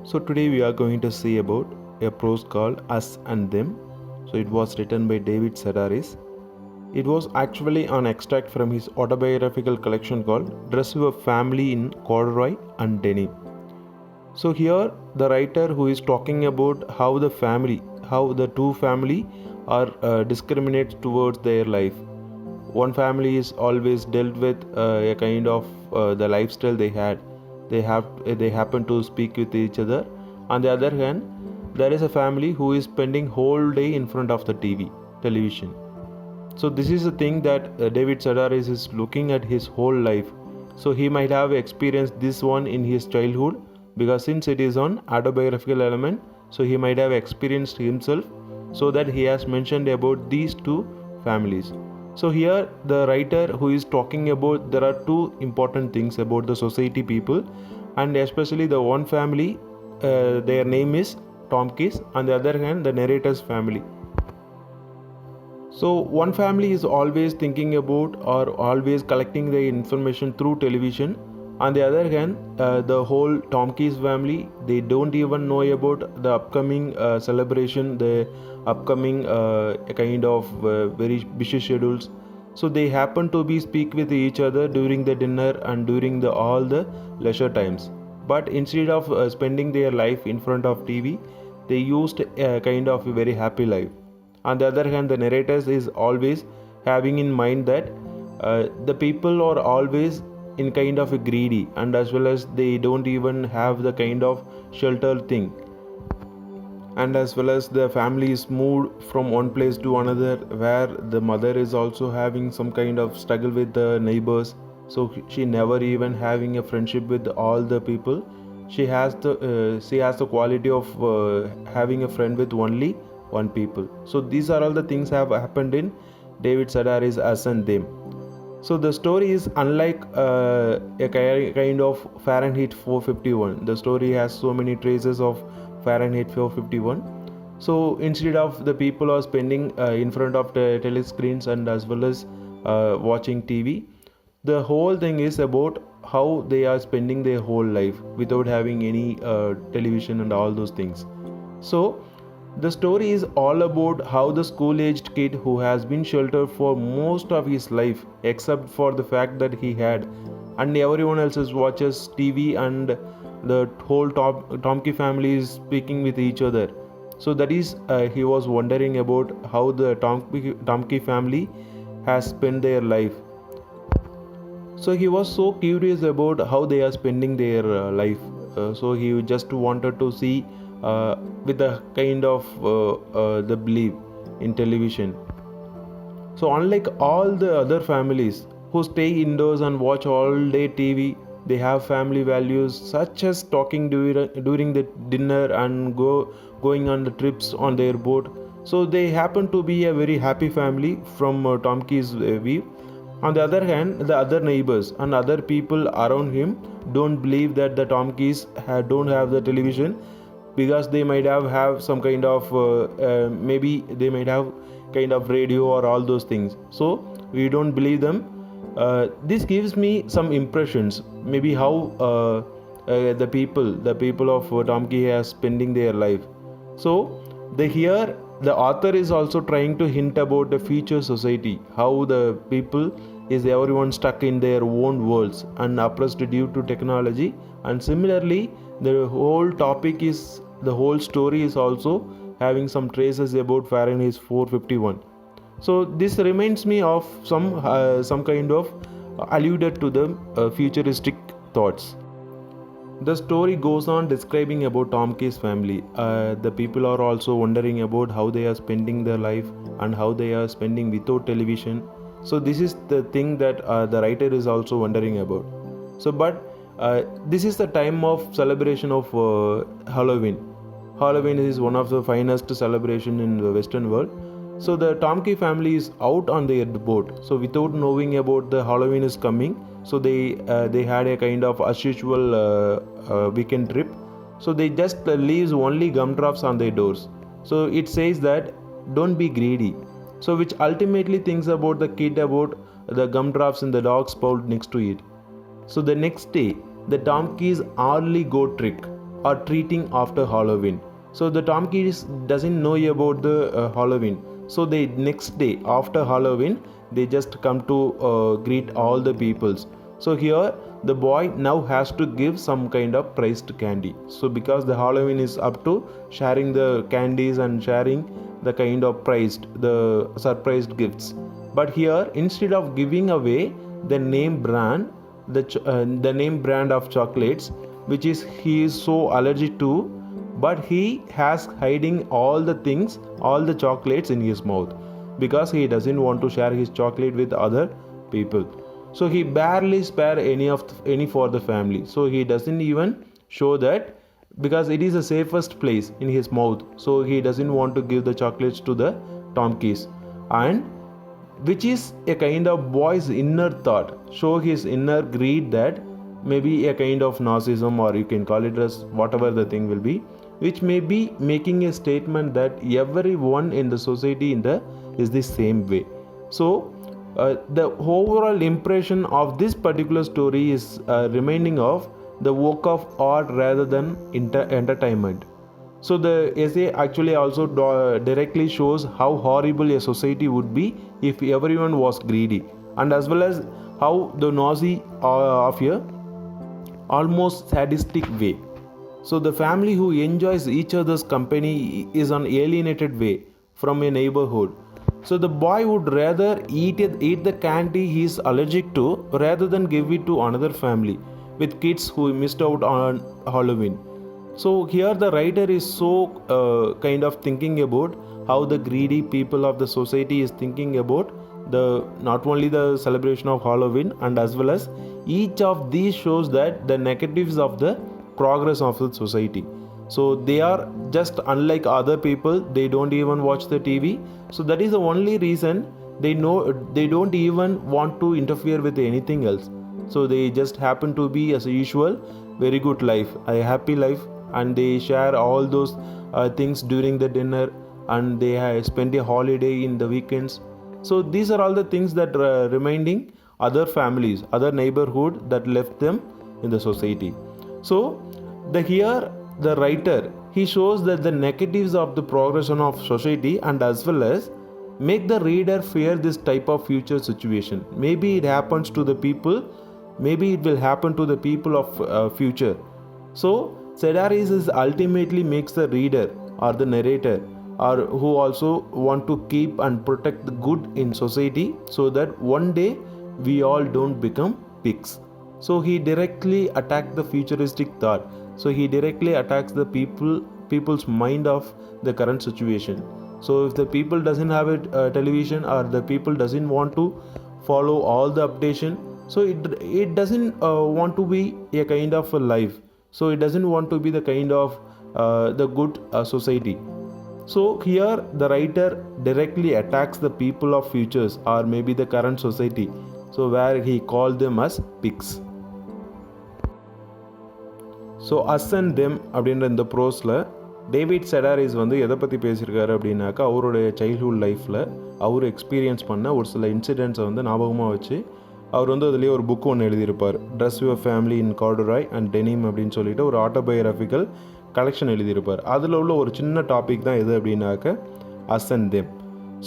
So today we are going to see about a prose called Us and Them. So it was written by David Sedaris. It was actually an extract from his autobiographical collection called Dress Your Family in Corduroy and Denim. So here the writer who is talking about how the two family are discriminate towards their life. One family is always dealt with a kind of the lifestyle they had. They happen to speak with each other. On the other hand, there is a family who is spending whole day in front of the television. So this is the thing that David Sedaris is looking at his whole life. So he might have experienced this one in his childhood, because since it is on autobiographical element, so he might have experienced himself, so that he has mentioned about these two families. So here the writer who is talking about, there are two important things about the society people, and especially the one family, their name is Tomkins. On the other hand, the narrator's family. So one family is always thinking about or always collecting the information through television. On the other hand, the whole Tomkins family, they don't even know about the upcoming celebration, the upcoming kind of very busy schedules. So they happen to be speak with each other during the dinner and during all the leisure times. But instead of spending their life in front of TV, they used a kind of a very happy life. On the other hand, the narrators is always having in mind that the people are always in kind of a greedy, and as well as they don't even have the kind of shelter thing, and as well as the family is moved from one place to another, where the mother is also having some kind of struggle with the neighbors. So she never even having a friendship with all the people. She has the quality of having a friend with only one people. So these are all the things have happened in David Sedaris' Us and Them. So the story is unlike a kind of Fahrenheit 451. The story has so many traces of Fahrenheit 451. So instead of the people are spending in front of the telescreens and as well as watching TV, the whole thing is about how they are spending their whole life without having any television and all those things. So the story is all about how the school-aged kid who has been sheltered for most of his life, except for the fact that he had, and everyone else watches TV, and the whole Tomkins family is speaking with each other. So that is he was wondering about how the Tomkins family has spent their life. So he was so curious about how they are spending their life. So he just wanted to see with a kind of the belief in television. So unlike all the other families who stay indoors and watch all day TV, they have family values such as talking during the dinner and going on the trips on their boat. So they happen to be a very happy family from Tomkins' view. On the other hand, the other neighbors and other people around him don't believe that the Tomkins don't have the television, because they might have some kind of maybe they might have kind of radio or all those things. So we don't believe them. This gives me some impressions, maybe how the people of Tomkins are spending their life. So the author is also trying to hint about the future society, how the people is everyone stuck in their own worlds and oppressed due to technology. And similarly, the whole story is also having some traces about Fahrenheit 451. So this reminds me of some kind of alluded to the futuristic thoughts. The story goes on describing about Tomkins' family. The people are also wondering about how they are spending their life and how they are spending without television. So this is the thing that the writer is also wondering about. So but this is the time of celebration of Halloween. Halloween is one of the finest celebration in the Western world. So the Tomkins family is out on their boat. So without knowing about the Halloween is coming, so they had a kind of as usual weekend trip. So they just leaves only gumdrops on their doors. So it says that don't be greedy. So which ultimately thinks about the kid about the gumdrops in the dog's spout next to it. So the next day, the Tomkins early goat trick. are treating after Halloween. So the Tomkeys doesn't know about the Halloween. So the next day after Halloween, they just come to greet all the peoples. So here the boy now has to give some kind of priced candy. So because the Halloween is up to sharing the candies and sharing the kind of the surprised gifts. But here, instead of giving away the name brand, the name brand of chocolates, which is he is so allergic to, but he has hiding all the things, all the chocolates in his mouth, because he doesn't want to share his chocolate with other people. So he barely spare any for the family. So he doesn't even show that, because it is the safest place in his mouth. So he doesn't want to give the chocolates to the Tomkeys, and which is a kind of boy's inner thought, show his inner greed, that maybe a kind of narcissism, or you can call it as whatever the thing will be, which may be making a statement that everyone in the society is the same way. So the overall impression of this particular story is reminding of the work of art rather than entertainment. So the essay actually also directly shows how horrible a society would be if everyone was greedy, and as well as how the Nazi of a almost sadistic way. So the family who enjoys each other's company is an alienated way from a neighborhood. So the boy would rather eat the candy he is allergic to rather than give it to another family with kids who missed out on Halloween. So here the writer is so kind of thinking about how the greedy people of the society is thinking about the not only the celebration of Halloween, and as well as each of these shows that the negatives of the progress of the society. So they are just unlike other people, they don't even watch the TV. So that is the only reason they don't even want to interfere with anything else. So they just happen to be, as usual, very good life, a happy life, and they share all those things during the dinner, and they spend a holiday in the weekends. So these are all the things that reminding other families, other neighborhood that left them in the society. So here the writer, he shows that the negatives of the progression of society, and as well as make the reader fear this type of future situation. Maybe it happens to the people, maybe it will happen to the people of future. So Sedaris is ultimately makes the reader or the narrator, or who also want to keep and protect the good in society, so that one day we all don't become pigs. So he directly attacked the futuristic thought. So he directly attacks the people's mind of the current situation. So if the people doesn't have a television, or the people doesn't want to follow all the updation, so it doesn't want to be a kind of a life. So it doesn't want to be the kind of the good society. So here the writer directly attacks the people of futures, or maybe the current society, so where he called them as pigs. So us and them அப்படின்ற இந்த ப்ரோஸில் David செடாரிஸ் வந்து எதை பற்றி பேசியிருக்காரு அப்படின்னாக்கா, அவருடைய childhood லைஃப்பில் அவர் experience பண்ண ஒரு சில இன்சிடென்ட்ஸை வந்து ஞாபகமாக வச்சு அவர் வந்து அதுலேயே ஒரு புக் ஒன்று எழுதியிருப்பார். Dress your family in corduroy and denim அப்படின்னு சொல்லிட்டு ஒரு ஆட்டோபயோகிராஃபிக்கல் கலெக்ஷன் எழுதியிருப்பார். அதில் உள்ள ஒரு சின்ன டாபிக் தான் எது அப்படின்னாக்க அஸ் அண்ட் தெம்.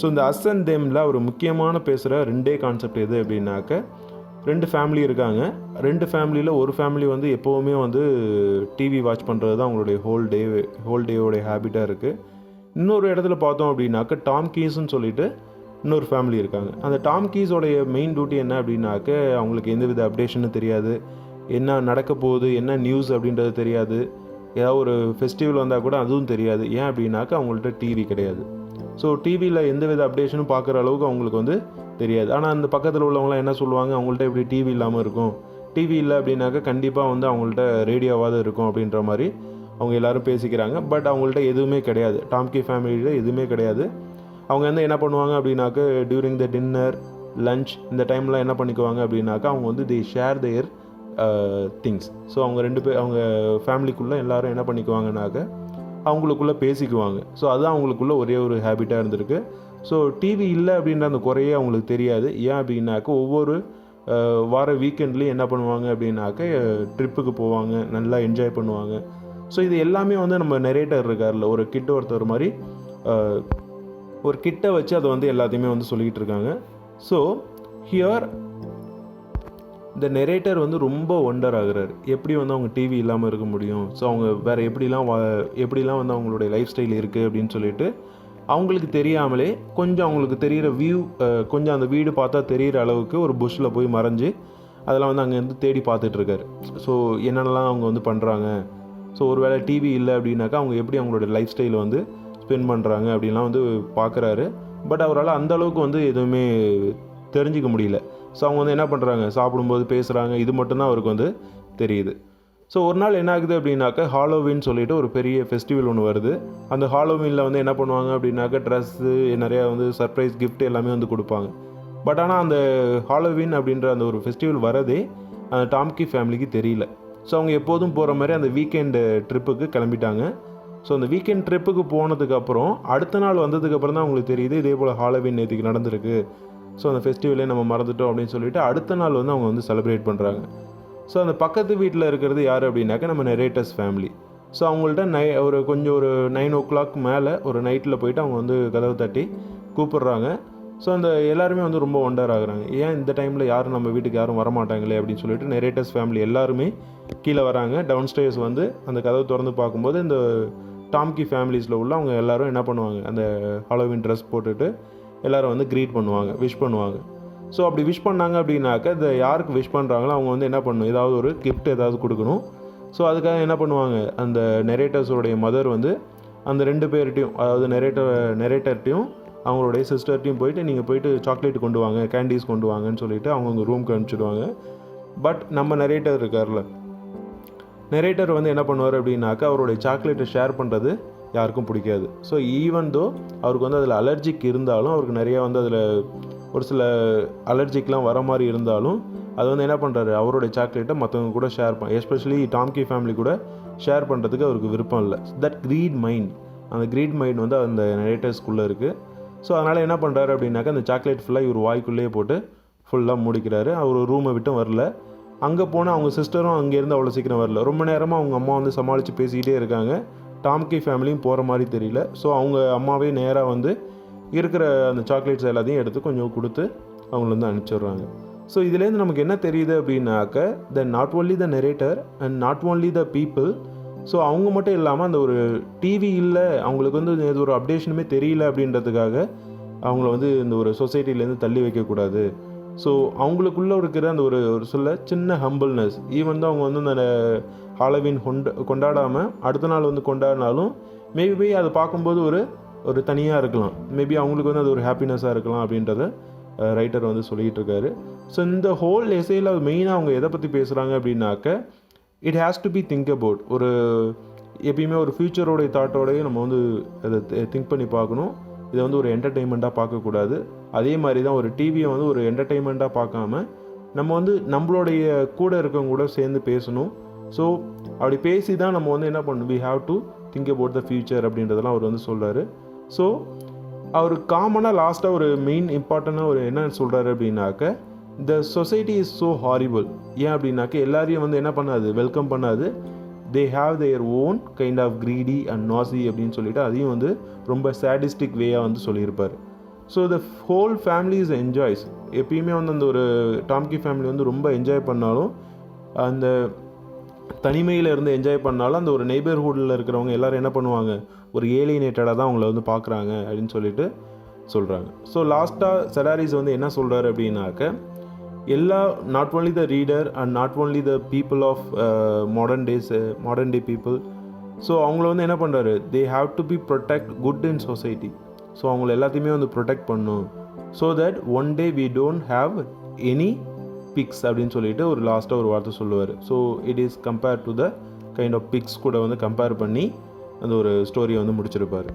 ஸோ இந்த அஸ் அண்ட் தெம்மில் ஒரு முக்கியமான பேசுகிற ரெண்டே கான்செப்ட் எது அப்படின்னாக்க, ரெண்டு ஃபேமிலி இருக்காங்க. ரெண்டு ஃபேமிலியில் ஒரு ஃபேமிலி வந்து எப்போவுமே வந்து டிவி வாட்ச் பண்ணுறது தான் அவங்களுடைய ஹோல் டேவோடைய ஹேபிட்டாக இருக்குது. இன்னொரு இடத்துல பார்த்தோம் அப்படின்னாக்க டாம் கீஸ்ன்னு சொல்லிட்டு இன்னொரு ஃபேமிலி இருக்காங்க. அந்த டாம் கீஸோடைய மெயின் டியூட்டி என்ன அப்படின்னாக்க, அவங்களுக்கு எந்தவித அப்டேஷனும் தெரியாது, என்ன நடக்க போகுது, என்ன நியூஸ் அப்படின்றது தெரியாது, ஏதாவது ஒரு ஃபெஸ்டிவல் வந்தால் கூட அதுவும் தெரியாது. ஏன் அப்படின்னாக்க அவங்கள்ட்ட டிவி கிடையாது. ஸோ டிவியில் எந்தவித அப்டேஷனும் பார்க்குற அளவுக்கு அவங்களுக்கு வந்து தெரியாது. ஆனால் அந்த பக்கத்தில் உள்ளவங்களாம் என்ன சொல்லுவாங்க, அவங்கள்ட்ட எப்படி டிவி இல்லாமல் இருக்கும், டிவி இல்லை அப்படின்னாக்கா கண்டிப்பாக வந்து அவங்கள்ட்ட ரேடியோவாக இருக்கும் அப்படின்ற மாதிரி அவங்க எல்லோரும் பேசிக்கிறாங்க. பட் அவங்கள்ட்ட எதுவுமே கிடையாது, டாம்கி ஃபேமிலியில் எதுவுமே கிடையாது. அவங்க வந்து என்ன பண்ணுவாங்க அப்படின்னாக்க, டியூரிங் த டின்னர் லஞ்ச் இந்த டைமில் என்ன பண்ணிக்குவாங்க அப்படின்னாக்கா, அவங்க வந்து they share their things. So அவங்க ஃபேமிலிக்குள்ளே எல்லோரும் என்ன பண்ணிக்குவாங்கனாக்க அவங்களுக்குள்ளே பேசிக்குவாங்க. ஸோ அதுதான் அவங்களுக்குள்ள ஒரே ஒரு ஹேபிட்டாக இருந்திருக்கு. ஸோ டிவி இல்லை அப்படின்ற அந்த குறையே அவங்களுக்கு தெரியாது. ஏன் அப்படின்னாக்க, ஒவ்வொரு வார வீக்கெண்ட்லேயும் என்ன பண்ணுவாங்க அப்படின்னாக்க ட்ரிப்புக்கு போவாங்க, நல்லா என்ஜாய் பண்ணுவாங்க. ஸோ இது எல்லாமே வந்து நம்ம நெரேட்டர் இருக்கார்ல, ஒரு கிட்ட ஒருத்தர் மாதிரி ஒரு கிட்ட வச்சு அதை வந்து எல்லாத்தையுமே வந்து சொல்லிக்கிட்டு இருக்காங்க. ஸோ ஹியர் இந்த நெரேட்டர் வந்து ரொம்ப ஒண்டர் ஆகுறாரு, எப்படி வந்து அவங்க டிவி இல்லாமல் இருக்க முடியும், ஸோ அவங்க வேறு எப்படிலாம் வந்து அவங்களுடைய லைஃப் ஸ்டைல் இருக்குது அப்படின்னு சொல்லிட்டு அவங்களுக்கு தெரியாமலே கொஞ்சம் அவங்களுக்கு தெரிகிற வியூ, கொஞ்சம் அந்த வீடு பார்த்தா தெரிகிற அளவுக்கு ஒரு புஷ்ஷில் போய் மறைஞ்சு அதெல்லாம் வந்து அங்கேருந்து தேடி பார்த்துட்ருக்காரு. ஸோ என்னென்னலாம் அவங்க வந்து பண்ணுறாங்க, ஸோ ஒரு வேளை டிவி இல்லை அப்படின்னாக்கா அவங்க எப்படி அவங்களோட லைஃப் ஸ்டைலை வந்து ஸ்பெண்ட் பண்ணுறாங்க அப்படின்லாம் வந்து பார்க்குறாரு. பட் அவரால் அந்தளவுக்கு வந்து எதுவுமே தெரிஞ்சிக்க முடியல. ஸோ அவங்க வந்து என்ன பண்ணுறாங்க, சாப்பிடும்போது பேசுகிறாங்க, இது மட்டும்தான் அவருக்கு வந்து தெரியுது. ஸோ ஒரு நாள் என்ன ஆகுது அப்படின்னாக்கா ஹாலோவின் சொல்லிட்டு ஒரு பெரிய ஃபெஸ்டிவல் ஒன்று வருது. அந்த ஹாலோவினில் வந்து என்ன பண்ணுவாங்க அப்படின்னாக்கா ட்ரெஸ்ஸு, நிறையா வந்து சர்ப்ரைஸ் கிஃப்ட் எல்லாமே வந்து கொடுப்பாங்க. பட் ஆனால் அந்த ஹாலோவின் அப்படின்ற அந்த ஒரு ஃபெஸ்டிவல் வரதே அந்த டாம்கி ஃபேமிலிக்கு தெரியல. ஸோ அவங்க எப்போதும் போகிற மாதிரி அந்த வீக்கெண்டு ட்ரிப்புக்கு கிளம்பிட்டாங்க. ஸோ அந்த வீக்கெண்ட் ட்ரிப்புக்கு போனதுக்கப்புறம் அடுத்த நாள் வந்ததுக்கப்புறம் தான் அவங்களுக்கு தெரியுது இதே போல் ஹாலோவின் நேற்றுக்கு நடந்திருக்கு, ஸோ அந்த ஃபெஸ்டிவலே நம்ம மறந்துட்டோம் அப்படின்னு சொல்லிட்டு அடுத்த நாள் வந்து அவங்க வந்து செலிப்ரேட் பண்ணுறாங்க. ஸோ அந்த பக்கத்து வீட்டில் இருக்கிறது யார் அப்படின்னாக்கா நம்ம நெரேட்டர்ஸ் ஃபேமிலி. ஸோ அவங்கள்ட்ட ஒரு 9 o'clock மேலே ஒரு நைட்டில் போயிட்டு அவங்க வந்து கதவை தட்டி கூப்பிட்றாங்க. ஸோ அந்த எல்லாருமே வந்து ரொம்ப ஒண்டர் ஆகுறாங்க, ஏன் இந்த டைமில் யாரும் நம்ம வீட்டுக்கு யாரும் வரமாட்டாங்களே அப்படின்னு சொல்லிட்டு நெரேட்டர்ஸ் ஃபேமிலி எல்லாருமே கீழே வராங்க. டவுன் ஸ்டேர்ஸ் வந்து அந்த கதவை திறந்து பார்க்கும்போது இந்த டாம்கி ஃபேமிலிஸில் உள்ள அவங்க எல்லோரும் என்ன பண்ணுவாங்க, அந்த ஹாலோவின் ட்ரெஸ் போட்டுட்டு எல்லோரும் வந்து க்ரீட் பண்ணுவாங்க, விஷ் பண்ணுவாங்க. ஸோ அப்படி விஷ் பண்ணாங்க அப்படின்னாக்கா இந்த யாருக்கு விஷ் பண்ணுறாங்களோ அவங்க வந்து என்ன பண்ணணும், ஏதாவது ஒரு கிஃப்ட் ஏதாவது கொடுக்கணும். ஸோ அதுக்காக என்ன பண்ணுவாங்க, அந்த நெரேட்டர்ஸோடைய மதர் வந்து அந்த 2 பேர்கிட்டையும், அதாவது நெரேட்டர்கிட்டையும் அவங்களுடைய சிஸ்டர்கிட்டையும் போயிட்டு நீங்கள் போயிட்டு சாக்லேட் கொண்டு வாங்க, கேண்டீஸ் கொண்டு வாங்கன்னு சொல்லிட்டு அவங்க ரூம்க்கு அனுப்பிச்சிடுவாங்க. பட் நம்ம நெரேட்டர் இருக்கார்ல, நெரேட்டர் வந்து என்ன பண்ணுவார் அப்படின்னாக்கா அவருடைய சாக்லேட்டை ஷேர் பண்ணுறது யாருக்கும் பிடிக்காது. ஸோ ஈவன் தோ அவருக்கு வந்து அதில் அலர்ஜிக் இருந்தாலும், அவருக்கு நிறையா வந்து அதில் ஒரு சில அலர்ஜிக்லாம் வர மாதிரி இருந்தாலும் அது வந்து என்ன பண்ணுறாரு, அவருடைய சாக்லேட்டை மற்றவங்க கூட ஷேர் எஸ்பெஷலி டாம்கி ஃபேமிலி கூட ஷேர் பண்ணுறதுக்கு அவருக்கு விருப்பம் இல்லை. தட் க்ரீட் மைண்ட், அந்த க்ரீட் மைண்ட் வந்து அந்த நெரேட்டர்ஸ்குள்ளே இருக்குது. ஸோ அதனால் என்ன பண்ணுறாரு அப்படின்னாக்கா அந்த சாக்லேட் ஃபுல்லாக இவர் வாய்க்குள்ளேயே போட்டு ஃபுல்லாக மூடிக்கிறாரு. அவர் ரூமை விட்டும் வரல. அங்கே போனால் அவங்க சிஸ்டரும் அங்கேருந்து அவ்வளோ சீக்கிரம் வரல. ரொம்ப நேரமாக அவங்க அம்மா வந்து சமாளித்து பேசிக்கிட்டே இருக்காங்க. டாம்கி ஃபேமிலியும் போகிற மாதிரி தெரியல. ஸோ அவங்க அம்மாவே நேராக வந்து இருக்கிற அந்த சாக்லேட்ஸ் எல்லாத்தையும் எடுத்து கொஞ்சம் கொடுத்து அவங்கள வந்து அனுப்பிச்சிடுறாங்க. ஸோ இதுலேருந்து நமக்கு என்ன தெரியுது அப்படின்னாக்க not only the narrator and not only the people, so அவங்க மட்டும் இல்லாமல் அந்த ஒரு டிவி இல்லை, அவங்களுக்கு வந்து இது ஒரு அப்டேஷனுமே தெரியல அப்படின்றதுக்காக அவங்கள வந்து இந்த ஒரு சொசைட்டிலேருந்து தள்ளி வைக்கக்கூடாது. ஸோ அவங்களுக்குள்ளே இருக்கிற அந்த ஒரு சொல்ல சின்ன ஹம்பிள்னஸ், ஈவன் தான் அவங்க வந்து அந்த ஹாலோவின் கொண்டாடாமல் அடுத்த நாள் வந்து கொண்டாடினாலும் மேபி அதை பார்க்கும்போது ஒரு தனியாக இருக்கலாம், மேபி அவங்களுக்கு வந்து அது ஒரு ஹாப்பினஸ்ஸாக இருக்கலாம் அப்படின்றத ரைட்டர் வந்து சொல்லிகிட்டு இருக்காரு. ஸோ இந்த ஹோல் எஸ்ஸேயில் மெயினாக அவங்க எதை பற்றி பேசுகிறாங்க அப்படின்னாக்க it has to be think about, ஒரு எப்பயுமே ஒரு ஃப்யூச்சரோடைய தாட்டோடையும் நம்ம வந்து அதை திங்க் பண்ணி பார்க்கணும். இதை வந்து ஒரு என்டர்டெயின்மெண்ட்டாக பார்க்கக்கூடாது. அதே மாதிரி தான் ஒரு டிவியை வந்து ஒரு என்டர்டெயின்மெண்ட்டாக பார்க்காம நம்ம வந்து நம்மளுடைய கூட இருக்கவங்க கூட சேர்ந்து பேசணும். ஸோ அப்படி பேசி தான் நம்ம வந்து என்ன பண்ணணும், we have to think about the future அப்படின்றதெல்லாம் அவர் வந்து சொல்கிறாரு. ஸோ அவர் காமனாக லாஸ்ட்டாக ஒரு மெயின் இம்பார்ட்டண்ட்டாக ஒரு என்ன சொல்கிறாரு அப்படின்னாக்க the society is so horrible. ஏன் அப்படின்னாக்க எல்லாரையும் வந்து என்ன பண்ணாது, வெல்கம் பண்ணாது. They have their own kind of greedy and nasty அப்படின்னு சொல்லிட்டு அதையும் வந்து ரொம்ப சேடிஸ்டிக் வேயாக வந்து சொல்லியிருப்பார். So the whole family is enjoys. எப்பயுமே வந்து அந்த ஒரு டாம்கி ஃபேமிலி வந்து ரொம்ப என்ஜாய் பண்ணாலும், அந்த தனிமையில் இருந்து என்ஜாய் பண்ணாலும் அந்த ஒரு நெய்பர்ஹுட்டில் இருக்கிறவங்க எல்லோரும் என்ன பண்ணுவாங்க, ஒரு ஏலியனேட்டடாக தான் அவங்கள வந்து பார்க்குறாங்க அப்படின்னு சொல்லிட்டு சொல்கிறாங்க. ஸோ லாஸ்ட்டாக செடாரிஸ் வந்து என்ன சொல்கிறாரு அப்படின்னாக்க எல்லா not only the reader and not only the people of modern day people, so அவங்கள வந்து என்ன பண்ணுறாரு, they have to be protect good in society. So அவங்கள எல்லாத்தையுமே வந்து ப்ரொடெக்ட் பண்ணணும். So that one day we don't have any pigs அப்படின்னு சொல்லிட்டு ஒரு லாஸ்ட்டாக ஒரு வார்த்தை சொல்லுவார். So it is compare to the kind of pigs கூட வந்து கம்பேர் பண்ணி அந்த ஒரு ஸ்டோரியை வந்து முடிச்சிருப்பார்.